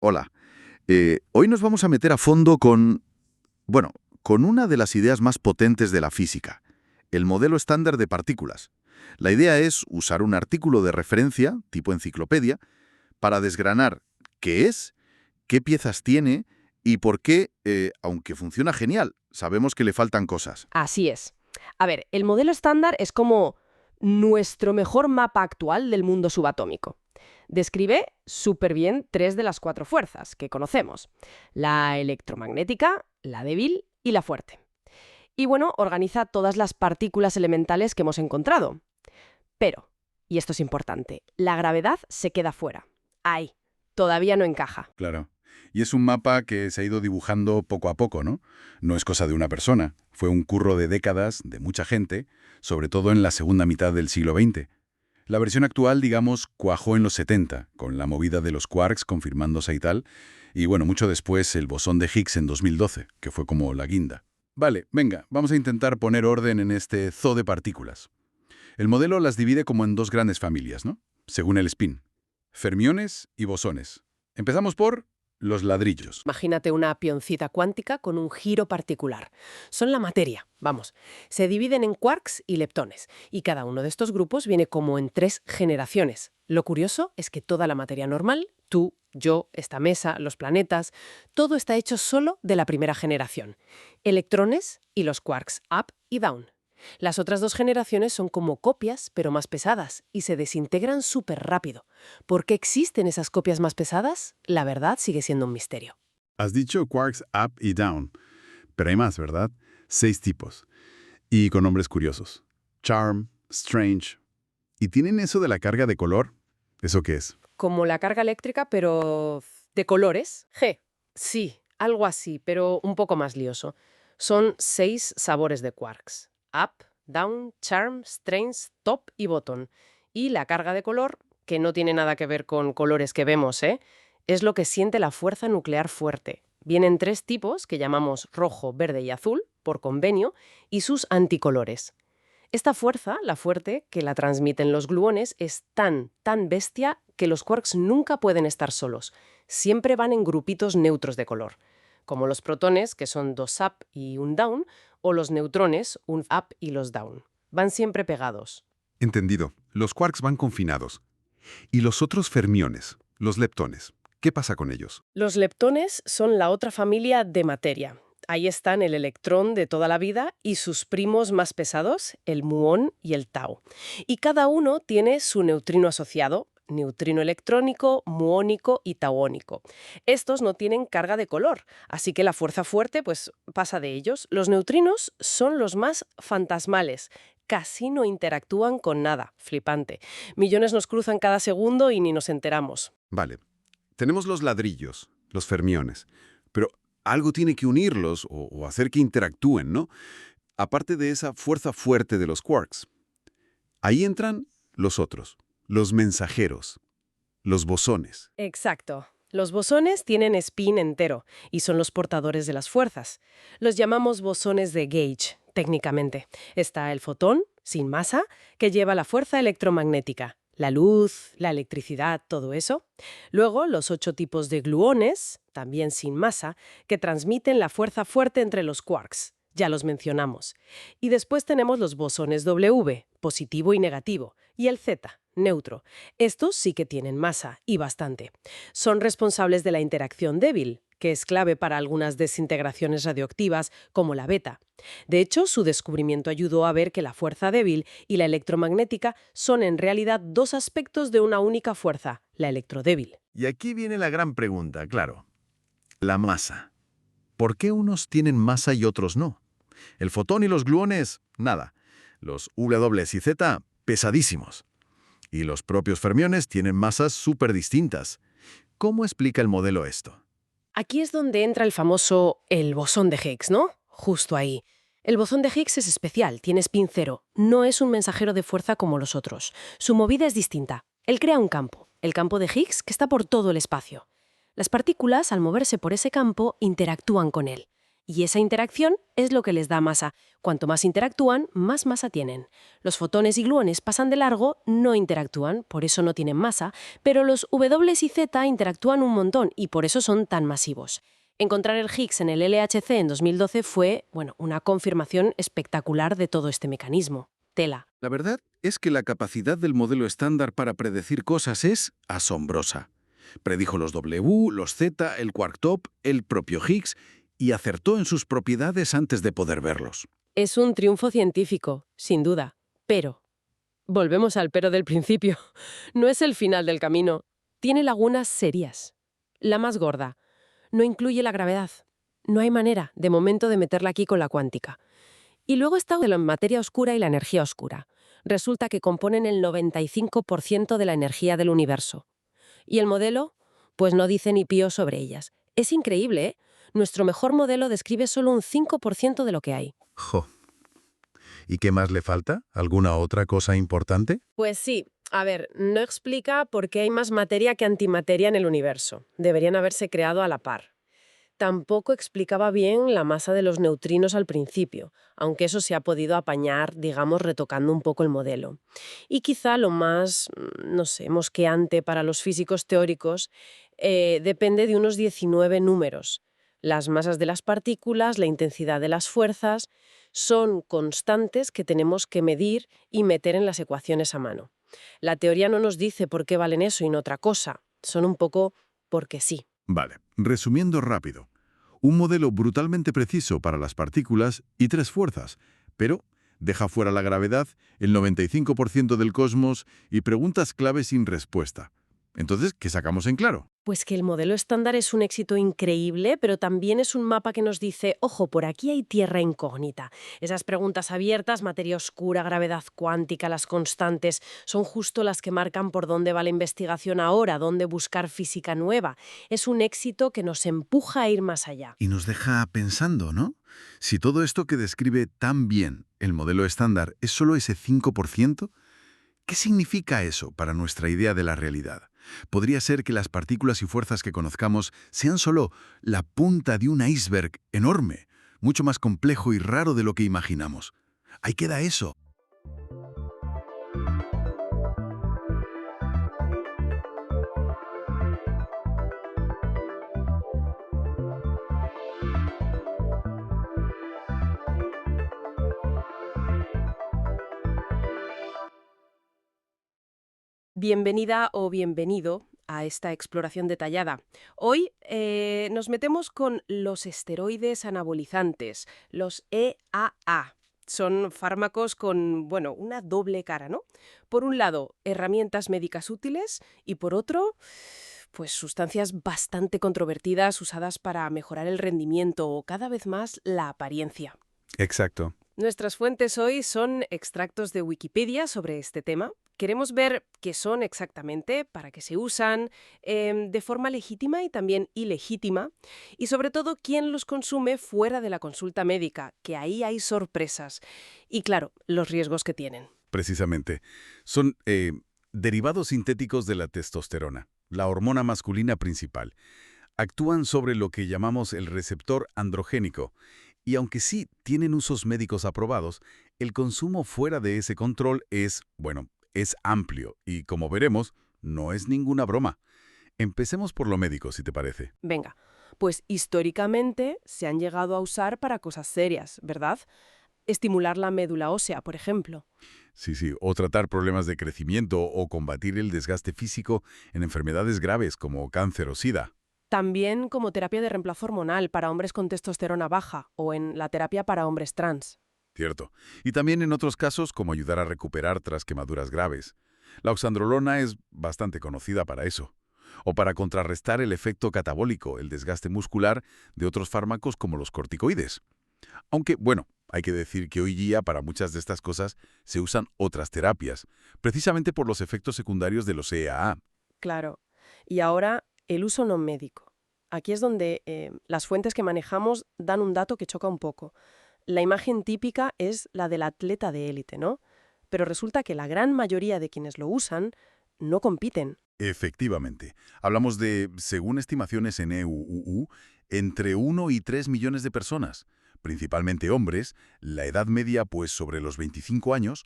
Hola. Hoy nos vamos a meter a fondo bueno, con una de las ideas más potentes de la física, el modelo estándar de partículas. La idea es usar un artículo de referencia, tipo enciclopedia, para desgranar qué es, qué piezas tiene y por qué, aunque funciona genial, sabemos que le faltan cosas. Así es. A ver, el modelo estándar es como nuestro mejor mapa actual del mundo subatómico. Describe súper bien tres de las cuatro fuerzas que conocemos: la electromagnética, la débil y la fuerte. Y bueno, organiza todas las partículas elementales que hemos encontrado. Pero, y esto es importante, la gravedad se queda fuera. Ahí, todavía no encaja. Claro. Y es un mapa que se ha ido dibujando poco a poco, ¿no? No es cosa de una persona. Fue un curro de décadas, de mucha gente, sobre todo en la segunda mitad del siglo XX. La versión actual, digamos, cuajó en los 70, con la movida de los quarks confirmándose y tal, y bueno, mucho después el bosón de Higgs en 2012, que fue como la guinda. Vale, venga, vamos a intentar poner orden en este zoo de partículas. El modelo las divide como en dos grandes familias, ¿no? Según el spin. Fermiones y bosones. Empezamos por los ladrillos. Imagínate una pioncita cuántica con un giro particular. Son la materia, vamos. Se dividen en quarks y leptones, y cada uno de estos grupos viene como en tres generaciones. Lo curioso es que toda la materia normal, tú, yo, esta mesa, los planetas, todo está hecho solo de la primera generación. Electrones y los quarks up y down. Las otras dos generaciones son como copias, pero más pesadas, y se desintegran súper rápido. ¿Por qué existen esas copias más pesadas? La verdad sigue siendo un misterio. Has dicho quarks up y down, pero hay más, ¿verdad? 6 tipos. Y con nombres curiosos. Charm, Strange. ¿Y tienen eso de la carga de color? ¿Eso qué es? Como la carga eléctrica, pero de colores. G. Sí, algo así, pero un poco más lioso. Son 6 sabores de quarks: up, down, charm, strange, top y bottom. Y la carga de color, que no tiene nada que ver con colores que vemos, es lo que siente la fuerza nuclear fuerte. Vienen 3 tipos, que llamamos rojo, verde y azul, por convenio, y sus anticolores. Esta fuerza, la fuerte, que la transmiten los gluones, es tan bestia que los quarks nunca pueden estar solos. Siempre van en grupitos neutros de color, como los protones, que son 2 up y un down, o los neutrones, un up y los down. Van siempre pegados. Entendido. Los quarks van confinados. ¿Y los otros fermiones, los leptones? ¿Qué pasa con ellos? Los leptones son la otra familia de materia. Ahí están el electrón de toda la vida y sus primos más pesados, el muón y el tau. Y cada uno tiene su neutrino asociado: neutrino electrónico, muónico y tauónico. Estos no tienen carga de color, así que la fuerza fuerte pues pasa de ellos. Los neutrinos son los más fantasmales. Casi no interactúan con nada. Flipante. Millones nos cruzan cada segundo y ni nos enteramos. Vale. Tenemos los ladrillos, los fermiones. Pero algo tiene que unirlos o hacer que interactúen, ¿no? Aparte de esa fuerza fuerte de los quarks. Ahí entran los otros, los mensajeros, los bosones. Exacto. Los bosones tienen spin entero y son los portadores de las fuerzas. Los llamamos bosones de Gauge, técnicamente. Está el fotón, sin masa, que lleva la fuerza electromagnética, la luz, la electricidad, todo eso. Luego, los 8 tipos de gluones, también sin masa, que transmiten la fuerza fuerte entre los quarks. Ya los mencionamos. Y después tenemos los bosones W, positivo y negativo, y el Z, neutro. Estos sí que tienen masa, y bastante. Son responsables de la interacción débil, que es clave para algunas desintegraciones radioactivas, como la beta. De hecho, su descubrimiento ayudó a ver que la fuerza débil y la electromagnética son en realidad dos aspectos de una única fuerza, la electrodébil. Y aquí viene la gran pregunta, claro. La masa. ¿Por qué unos tienen masa y otros no? El fotón y los gluones, nada. Los W y Z, pesadísimos. Y los propios fermiones tienen masas súper distintas. ¿Cómo explica el modelo esto? Aquí es donde entra el bosón de Higgs, ¿no? Justo ahí. El bosón de Higgs es especial, tiene spin cero. No es un mensajero de fuerza como los otros. Su movida es distinta. Él crea un campo, el campo de Higgs, que está por todo el espacio. Las partículas, al moverse por ese campo, interactúan con él. Y esa interacción es lo que les da masa. Cuanto más interactúan, más masa tienen. Los fotones y gluones pasan de largo, no interactúan, por eso no tienen masa, pero los W y Z interactúan un montón y por eso son tan masivos. Encontrar el Higgs en el LHC en 2012 fue, bueno, una confirmación espectacular de todo este mecanismo. Tela. La verdad es que la capacidad del modelo estándar para predecir cosas es asombrosa. Predijo los W, los Z, el quark top, el propio Higgs y acertó en sus propiedades antes de poder verlos. Es un triunfo científico, sin duda. Pero, volvemos al pero del principio, no es el final del camino. Tiene lagunas serias. La más gorda. No incluye la gravedad. No hay manera, de momento, de meterla aquí con la cuántica. Y luego está la materia oscura y la energía oscura. Resulta que componen el 95% de la energía del universo. ¿Y el modelo? Pues no dice ni pío sobre ellas. Es increíble, ¿eh? Nuestro mejor modelo describe solo un 5% de lo que hay. Jo. ¿Y qué más le falta? ¿Alguna otra cosa importante? Pues sí. A ver, no explica por qué hay más materia que antimateria en el universo. Deberían haberse creado a la par. Tampoco explicaba bien la masa de los neutrinos al principio, aunque eso se ha podido apañar, digamos, retocando un poco el modelo. Y quizá lo más, no sé, mosqueante para los físicos teóricos depende de unos 19 números. Las masas de las partículas, la intensidad de las fuerzas, son constantes que tenemos que medir y meter en las ecuaciones a mano. La teoría no nos dice por qué valen eso y no otra cosa. Son un poco porque sí. Vale, resumiendo rápido. Un modelo brutalmente preciso para las partículas y 3 fuerzas, pero deja fuera la gravedad, el 95% del cosmos y preguntas clave sin respuesta. Entonces, ¿qué sacamos en claro? Pues que el modelo estándar es un éxito increíble, pero también es un mapa que nos dice, ojo, por aquí hay tierra incógnita. Esas preguntas abiertas, materia oscura, gravedad cuántica, las constantes, son justo las que marcan por dónde va la investigación ahora, dónde buscar física nueva. Es un éxito que nos empuja a ir más allá. Y nos deja pensando, ¿no? Si todo esto que describe tan bien el modelo estándar es solo ese 5%, ¿qué significa eso para nuestra idea de la realidad? Podría ser que las partículas y fuerzas que conozcamos sean solo la punta de un iceberg enorme, mucho más complejo y raro de lo que imaginamos. Ahí queda eso. Bienvenida o bienvenido a esta exploración detallada. Hoy nos metemos con los esteroides anabolizantes, los EAA. Son fármacos con, bueno, una doble cara, ¿no? Por un lado, herramientas médicas útiles y por otro, pues sustancias bastante controvertidas usadas para mejorar el rendimiento o cada vez más la apariencia. Exacto. Nuestras fuentes hoy son extractos de Wikipedia sobre este tema. Queremos ver qué son exactamente, para qué se usan, de forma legítima y también ilegítima, y sobre todo quién los consume fuera de la consulta médica, que ahí hay sorpresas. Y claro, los riesgos que tienen. Precisamente. Son derivados sintéticos de la testosterona, la hormona masculina principal. Actúan sobre lo que llamamos el receptor androgénico. Y aunque sí tienen usos médicos aprobados, el consumo fuera de ese control es, bueno, es amplio y, como veremos, no es ninguna broma. Empecemos por lo médico, si te parece. Venga, pues históricamente se han llegado a usar para cosas serias, ¿verdad? Estimular la médula ósea, por ejemplo. Sí, o tratar problemas de crecimiento o combatir el desgaste físico en enfermedades graves como cáncer o sida. También como terapia de reemplazo hormonal para hombres con testosterona baja o en la terapia para hombres trans. Cierto. Y también en otros casos como ayudar a recuperar tras quemaduras graves. La oxandrolona es bastante conocida para eso. O para contrarrestar el efecto catabólico, el desgaste muscular de otros fármacos como los corticoides. Aunque, bueno, hay que decir que hoy día para muchas de estas cosas se usan otras terapias, precisamente por los efectos secundarios de los EAA. Claro. Y ahora, el uso no médico. Aquí es donde las fuentes que manejamos dan un dato que choca un poco. La imagen típica es la del atleta de élite, ¿no? Pero resulta que la gran mayoría de quienes lo usan no compiten. Efectivamente. Hablamos de, según estimaciones en EUU, Entre 1 y 3 millones de personas, principalmente hombres, la edad media pues sobre los 25 años,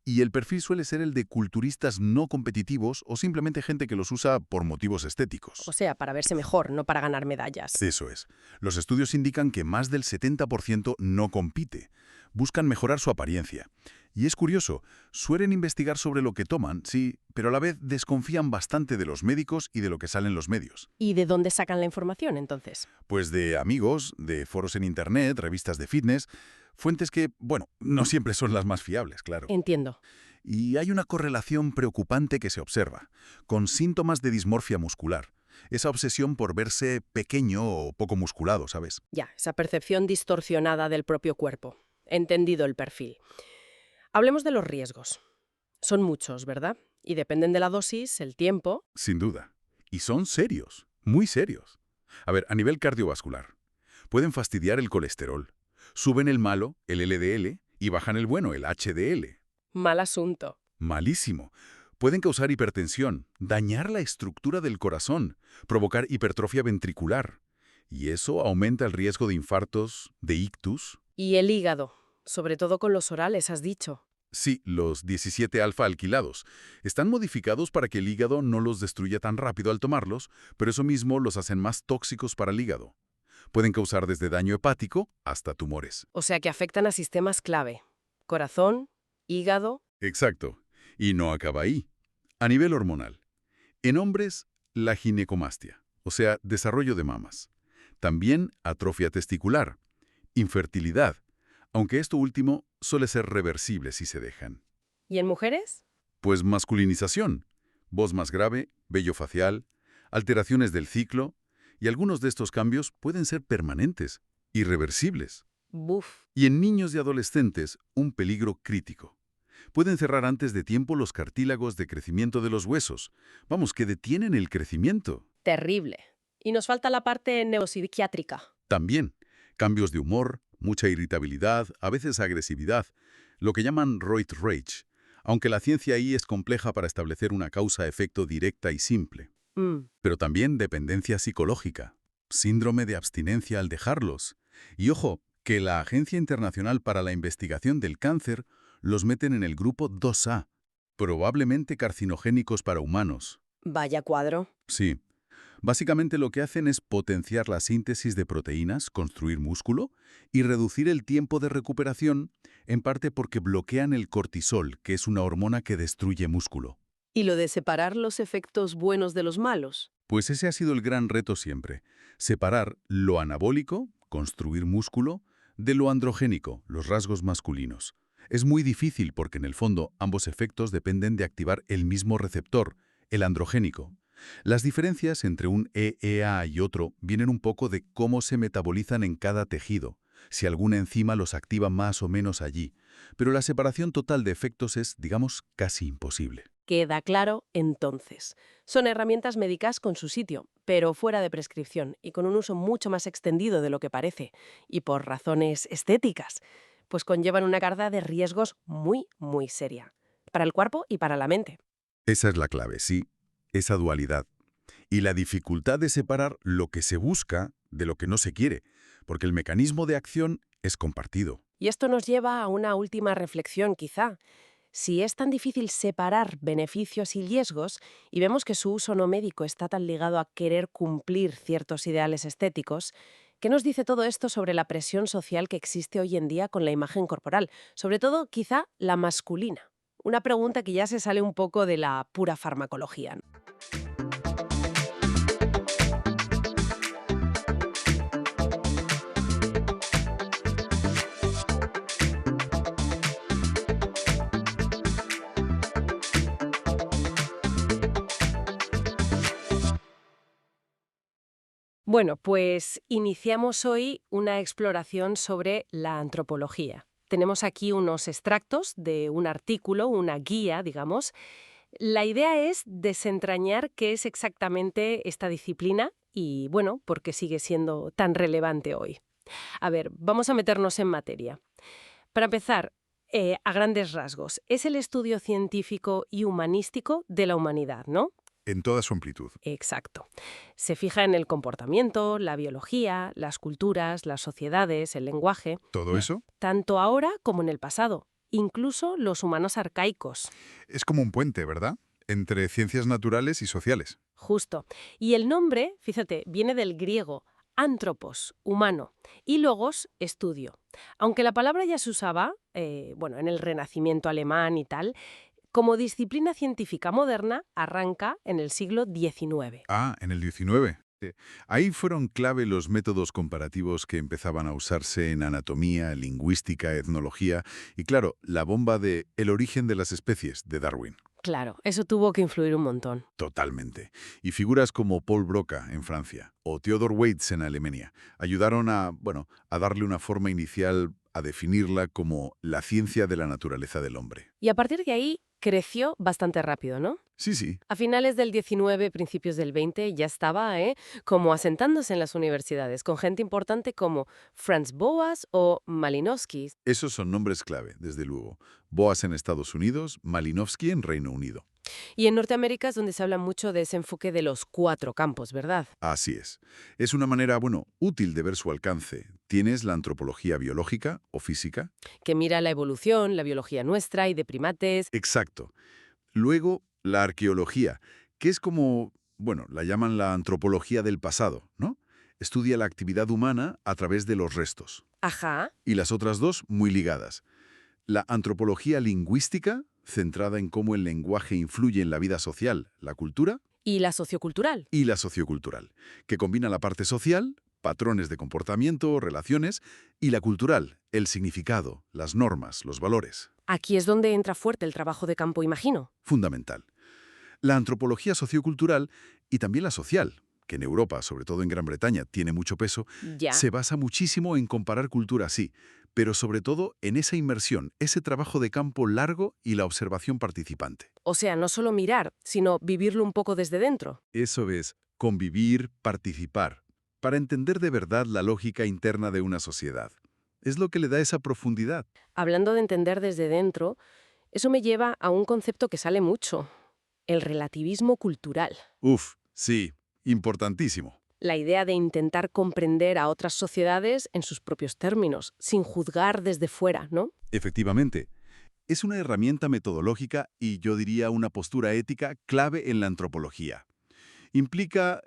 y el perfil suele ser el de culturistas no competitivos o simplemente gente que los usa por motivos estéticos. O sea, para verse mejor, no para ganar medallas. Eso es. Los estudios indican que más del 70% no compite. Buscan mejorar su apariencia. Y es curioso, suelen investigar sobre lo que toman, sí, pero a la vez desconfían bastante de los médicos y de lo que sale en los medios. ¿Y de dónde sacan la información, entonces? Pues de amigos, de foros en internet, revistas de fitness, fuentes que, bueno, no siempre son las más fiables, claro. Entiendo. Y hay una correlación preocupante que se observa, con síntomas de dismorfia muscular. Esa obsesión por verse pequeño o poco musculado, ¿sabes? Ya, esa percepción distorsionada del propio cuerpo. Entendido el perfil. Hablemos de los riesgos. Son muchos, ¿verdad? Y dependen de la dosis, el tiempo. Sin duda. Y son serios, muy serios. A ver, a nivel cardiovascular, pueden fastidiar el colesterol. Suben el malo, el LDL, y bajan el bueno, el HDL. Mal asunto. Malísimo. Pueden causar hipertensión, dañar la estructura del corazón, provocar hipertrofia ventricular. Y eso aumenta el riesgo de infartos, de ictus. Y el hígado, sobre todo con los orales, has dicho. Sí, los 17 alfa alquilados. Están modificados para que el hígado no los destruya tan rápido al tomarlos, pero eso mismo los hacen más tóxicos para el hígado. Pueden causar desde daño hepático hasta tumores. O sea que afectan a sistemas clave. Corazón, hígado. Exacto. Y no acaba ahí. A nivel hormonal. En hombres, la ginecomastia, o sea, desarrollo de mamas. También atrofia testicular, infertilidad, aunque esto último suele ser reversible si se dejan. ¿Y en mujeres? Pues masculinización, voz más grave, vello facial, alteraciones del ciclo, y algunos de estos cambios pueden ser permanentes, irreversibles. Buf. Y en niños y adolescentes, un peligro crítico. Pueden cerrar antes de tiempo los cartílagos de crecimiento de los huesos. Vamos, que detienen el crecimiento. Terrible. Y nos falta la parte neuropsiquiátrica. También, cambios de humor, mucha irritabilidad, a veces agresividad, lo que llaman roid rage, aunque la ciencia ahí es compleja para establecer una causa-efecto directa y simple. Pero también dependencia psicológica, síndrome de abstinencia al dejarlos. Y ojo, que la Agencia Internacional para la Investigación del Cáncer los meten en el grupo 2A, probablemente carcinogénicos para humanos. Vaya cuadro. Sí. Básicamente lo que hacen es potenciar la síntesis de proteínas, construir músculo y reducir el tiempo de recuperación, en parte porque bloquean el cortisol, que es una hormona que destruye músculo. ¿Y lo de separar los efectos buenos de los malos? Pues ese ha sido el gran reto siempre, separar lo anabólico, construir músculo, de lo androgénico, los rasgos masculinos. Es muy difícil porque en el fondo ambos efectos dependen de activar el mismo receptor, el androgénico. Las diferencias entre un EEA y otro vienen un poco de cómo se metabolizan en cada tejido, si alguna enzima los activa más o menos allí, pero la separación total de efectos es, digamos, casi imposible. Queda claro, entonces. Son herramientas médicas con su sitio, pero fuera de prescripción y con un uso mucho más extendido de lo que parece, y por razones estéticas, pues conllevan una carga de riesgos muy, muy seria, para el cuerpo y para la mente. Esa es la clave, sí, esa dualidad. Y la dificultad de separar lo que se busca de lo que no se quiere, porque el mecanismo de acción es compartido. Y esto nos lleva a una última reflexión, quizá. Si es tan difícil separar beneficios y riesgos, y vemos que su uso no médico está tan ligado a querer cumplir ciertos ideales estéticos, ¿qué nos dice todo esto sobre la presión social que existe hoy en día con la imagen corporal? Sobre todo, quizá, la masculina. Una pregunta que ya se sale un poco de la pura farmacología, ¿no? Bueno, pues iniciamos hoy una exploración sobre la antropología. Tenemos aquí unos extractos de un artículo, una guía, digamos. La idea es desentrañar qué es exactamente esta disciplina y, bueno, por qué sigue siendo tan relevante hoy. A ver, vamos a meternos en materia. Para empezar, a grandes rasgos, es el estudio científico y humanístico de la humanidad, ¿no? En toda su amplitud. Exacto. Se fija en el comportamiento, la biología, las culturas, las sociedades, el lenguaje, ¿Todo eso? tanto ahora como en el pasado, incluso los humanos arcaicos. Es como un puente, ¿verdad? Entre ciencias naturales y sociales. Justo. Y el nombre, fíjate, viene del griego antropos, humano, y logos, estudio. Aunque la palabra ya se usaba, en el Renacimiento alemán y tal, como disciplina científica moderna arranca en el siglo XIX. Ah, en el 19. Ahí fueron clave los métodos comparativos que empezaban a usarse en anatomía, lingüística, etnología y, claro, la bomba de El origen de las especies de Darwin. Claro, eso tuvo que influir un montón. Totalmente. Y figuras como Paul Broca en Francia o Theodor Waitz en Alemania ayudaron a darle una forma inicial, a definirla como la ciencia de la naturaleza del hombre. Y a partir de ahí creció bastante rápido, ¿no? Sí, sí. A finales del 19, principios del 20, ya estaba, como asentándose en las universidades, con gente importante como Franz Boas o Malinowski. Esos son nombres clave, desde luego. Boas en Estados Unidos, Malinowski en Reino Unido. Y en Norteamérica es donde se habla mucho de ese enfoque de los 4 campos, ¿verdad? Así es. Es una manera, útil de ver su alcance. Tienes la antropología biológica o física. Que mira la evolución, la biología nuestra y de primates. Exacto. Luego, la arqueología, que es como, la llaman la antropología del pasado, ¿no? Estudia la actividad humana a través de los restos. Ajá. Y las otras dos, muy ligadas. La antropología lingüística, centrada en cómo el lenguaje influye en la vida social, la cultura, Y la sociocultural. y la sociocultural, que combina la parte social, patrones de comportamiento, relaciones, y la cultural, el significado, las normas, los valores. Aquí es donde entra fuerte el trabajo de campo, imagino. Fundamental. La antropología sociocultural y también la social, que en Europa, sobre todo en Gran Bretaña, tiene mucho peso, Ya. se basa muchísimo en comparar culturas, sí, pero sobre todo en esa inmersión, ese trabajo de campo largo y la observación participante. O sea, no solo mirar, sino vivirlo un poco desde dentro. Eso es, convivir, participar, para entender de verdad la lógica interna de una sociedad. Es lo que le da esa profundidad. Hablando de entender desde dentro, eso me lleva a un concepto que sale mucho, el relativismo cultural. Uf, sí, importantísimo. La idea de intentar comprender a otras sociedades en sus propios términos, sin juzgar desde fuera, ¿no? Efectivamente, es una herramienta metodológica y yo diría una postura ética clave en la antropología. Implica,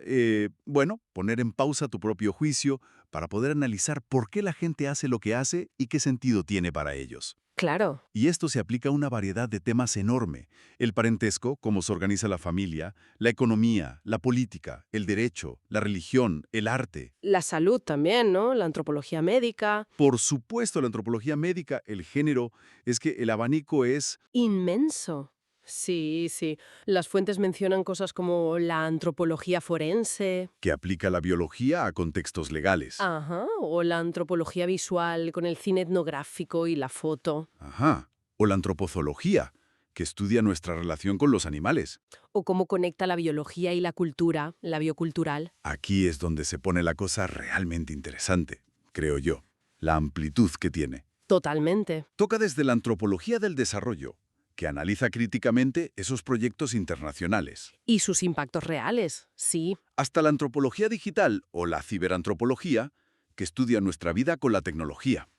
poner en pausa tu propio juicio para poder analizar por qué la gente hace lo que hace y qué sentido tiene para ellos. Claro. Y esto se aplica a una variedad de temas enorme. El parentesco, cómo se organiza la familia, la economía, la política, el derecho, la religión, el arte. La salud también, ¿no? La antropología médica. Por supuesto, la antropología médica, el género, es que el abanico es... Inmenso. Sí, sí. Las fuentes mencionan cosas como la antropología forense. que aplica la biología a contextos legales. Ajá. O la antropología visual con el cine etnográfico y la foto. Ajá. O la antropozoología, que estudia nuestra relación con los animales. O cómo conecta la biología y la cultura, la biocultural. Aquí es donde se pone la cosa realmente interesante, creo yo. La amplitud que tiene. Totalmente. Toca desde la antropología del desarrollo, que analiza críticamente esos proyectos internacionales, Y sus impactos reales, sí. hasta la antropología digital o la ciberantropología, que estudia nuestra vida con la tecnología.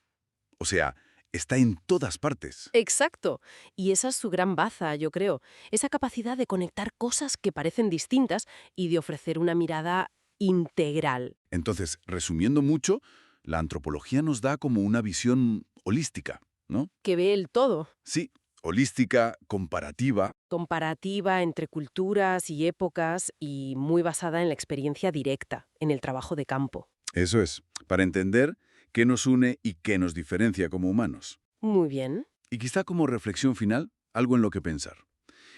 O sea, está en todas partes. Exacto. Y esa es su gran baza, yo creo. Esa capacidad de conectar cosas que parecen distintas y de ofrecer una mirada integral. Entonces, resumiendo mucho, la antropología nos da como una visión holística, ¿no? Que ve el todo. Sí, holística, comparativa. Comparativa entre culturas y épocas y muy basada en la experiencia directa, en el trabajo de campo. Eso es, para entender qué nos une y qué nos diferencia como humanos. Muy bien. Y quizá como reflexión final, algo en lo que pensar.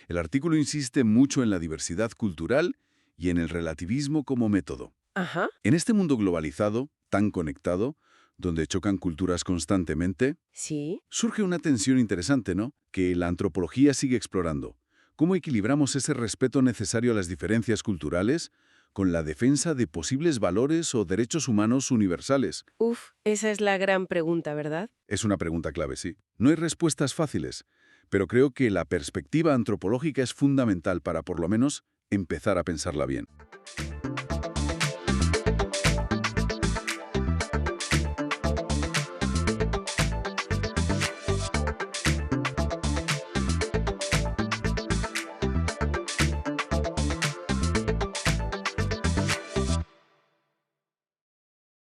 El artículo insiste mucho en la diversidad cultural y en el relativismo como método. Ajá. En este mundo globalizado, tan conectado, donde chocan culturas constantemente, Sí. surge una tensión interesante, ¿no? Que la antropología sigue explorando. ¿Cómo equilibramos ese respeto necesario a las diferencias culturales con la defensa de posibles valores o derechos humanos universales? Uf, esa es la gran pregunta, ¿verdad? Es una pregunta clave, sí. No hay respuestas fáciles, pero creo que la perspectiva antropológica es fundamental para, por lo menos, empezar a pensarla bien.